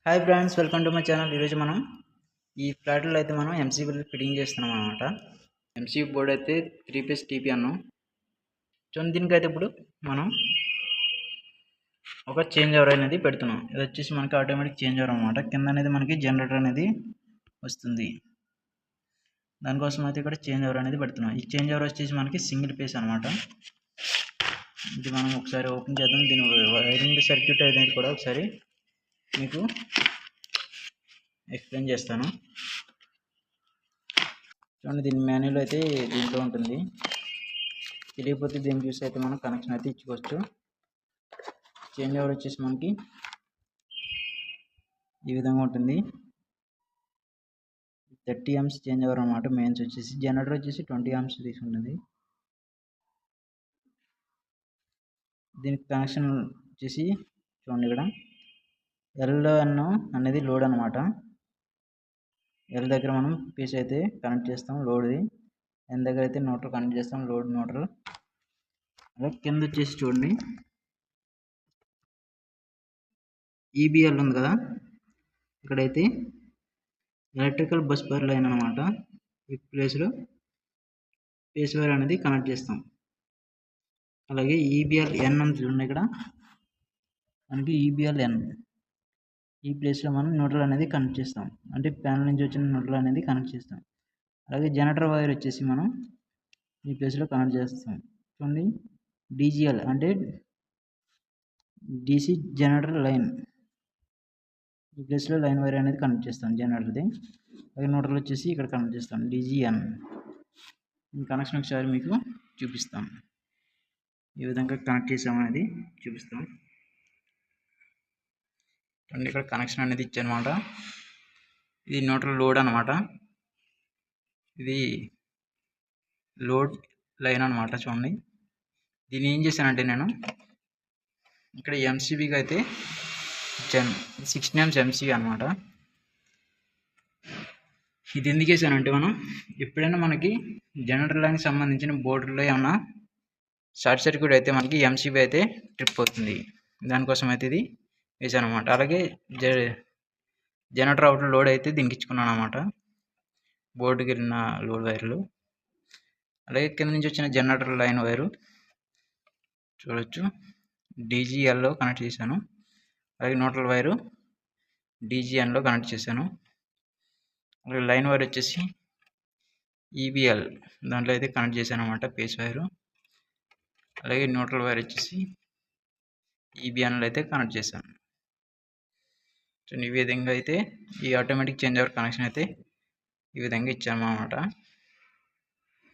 Hi friends, welcome to my channel. ఈరోజు మనం ఈ ఫ్లాట్లో అయితే మనం ఎంసీబీ ఫిట్టింగ్ చేస్తున్నాం అనమాట. ఎంసీబీ బోర్డ్ అయితే 3 పీస్ టీపీ అన్నాం. చూడండి, దీనికైతే ఇప్పుడు మనం ఒక చేంజ్ ఓవర్ అనేది పెడుతున్నాం. ఇది వచ్చేసి మనకి ఆటోమేటిక్ చేంజ్ ఓవర్ అనమాట. కింద అనేది మనకి జనరేటర్ అనేది వస్తుంది. దానికోసం అయితే ఇక్కడ చేంజ్ ఓవర్ అనేది పెడుతున్నాం. ఈ చేంజ్ ఓవర్ వచ్చేసి మనకి సింగిల్ పీస్ అనమాట. ఇది మనం ఒకసారి ఓపెన్ చేద్దాం. దీని వైరింగ్ సర్క్యూట్ అనేది కూడా ఒకసారి మీకు ఎక్స్ప్లెయిన్ చేస్తాను. చూడండి, దీని మాన్యువల్ అయితే దీంట్లో ఉంటుంది. తెలియకపోతే దీన్ని చూసి అయితే మనం కనెక్షన్ అయితే ఇచ్చుకోవచ్చు. చేంజ్ ఓవర్ వచ్చేసి మనకి ఈ విధంగా ఉంటుంది. 30 amps చేంజ్ ఓవర్ అనమాట. మెయిన్స్ వచ్చేసి జనరేటర్ వచ్చేసి 20 amps తీసుకుంటుంది. దీనికి కనెక్షన్ వచ్చేసి చూడండి, ఇక్కడ LN అనేది లోడ్ అనమాట. L దగ్గర మనం పీస్ అయితే కనెక్ట్ చేస్తాం లోడ్ది. N దగ్గర అయితే న్యూట్రల్ కనెక్ట్ చేస్తాం, లోడ్ న్యూట్రల్. అలాగే కింద వచ్చేసి చూడండి, EBL ఉంది కదా, ఇక్కడైతే ఎలక్ట్రికల్ బస్ బార్ లైన్ అనమాట. ఈ ప్లేస్లో పీస్ వైర్ అనేది కనెక్ట్ చేస్తాం. అలాగే EBL N ఉంది చూడండి, ఇక్కడ మనకి EBL N ఈ ప్లేస్లో మనం న్యూట్రల్ అనేది కనెక్ట్ చేస్తాం. అంటే ప్యానల్ నుంచి వచ్చిన న్యూట్రల్ అనేది కనెక్ట్ చేస్తాం. అలాగే జనరేటర్ వైర్ వచ్చేసి మనం ఈ ప్లేస్లో కనెక్ట్ చేస్తాం. చూడండి, DGL అంటే DC జనరేటర్ లైన్, ఈ ప్లేస్లో లైన్ వైర్ అనేది కనెక్ట్ చేస్తాం జనరేటర్ది. అలాగే న్యూట్రల్ వచ్చేసి ఇక్కడ కనెక్ట్ చేస్తాం, DGN. ఈ కనెక్షన్ ఒకసారి మీకు చూపిస్తాం. ఈ విధంగా కనెక్ట్ చేసామనేది చూపిస్తాం. చూడండి, ఇక్కడ కనెక్షన్ అనేది ఇచ్చానమాట. ఇది న్యూట్రల్ లోడ్ అనమాట. ఇది లోడ్ లైన్ అనమాట. చూడండి, దీన్ని ఏం చేశానంటే నేను ఇక్కడ ఎంసీబీకి అయితే 16 amps ఎంసీబీ అనమాట. ఇది ఎందుకు వేసానంటే మనం ఎప్పుడైనా మనకి జనరేటర్ లైన్కి సంబంధించిన బోర్డులో ఏమన్నా షార్ట్ సర్క్యూట్ అయితే మనకి ఎంసీబీ అయితే ట్రిప్ అవుతుంది. దానికోసం అయితే ఇది వేసాను అనమాట. అలాగే జనరేటర్ అవుట్ లోడ్ అయితే దీనికి ఇచ్చుకున్నాను అనమాట, బోర్డుకి వెళ్ళిన లోడ్ వైర్లు. అలాగే కింద నుంచి వచ్చిన జనరేటర్ లైన్ వైరు చూడొచ్చు, DGLలో కనెక్ట్ చేశాను. అలాగే న్యూట్రల్ వైరు DGNలో కనెక్ట్ చేశాను. అలాగే లైన్ వైర్ వచ్చేసి EBL దాంట్లో అయితే కనెక్ట్ చేశాను అనమాట, పేస్ వైరు. అలాగే న్యూట్రల్ వైర్ వచ్చేసి EBNలో అయితే కనెక్ట్ చేశాను. సో ఈ విధంగా అయితే ఈ ఆటోమేటిక్ చేంజ్ ఓవర్ కనెక్షన్ అయితే ఈ విధంగా ఇచ్చాము అనమాట.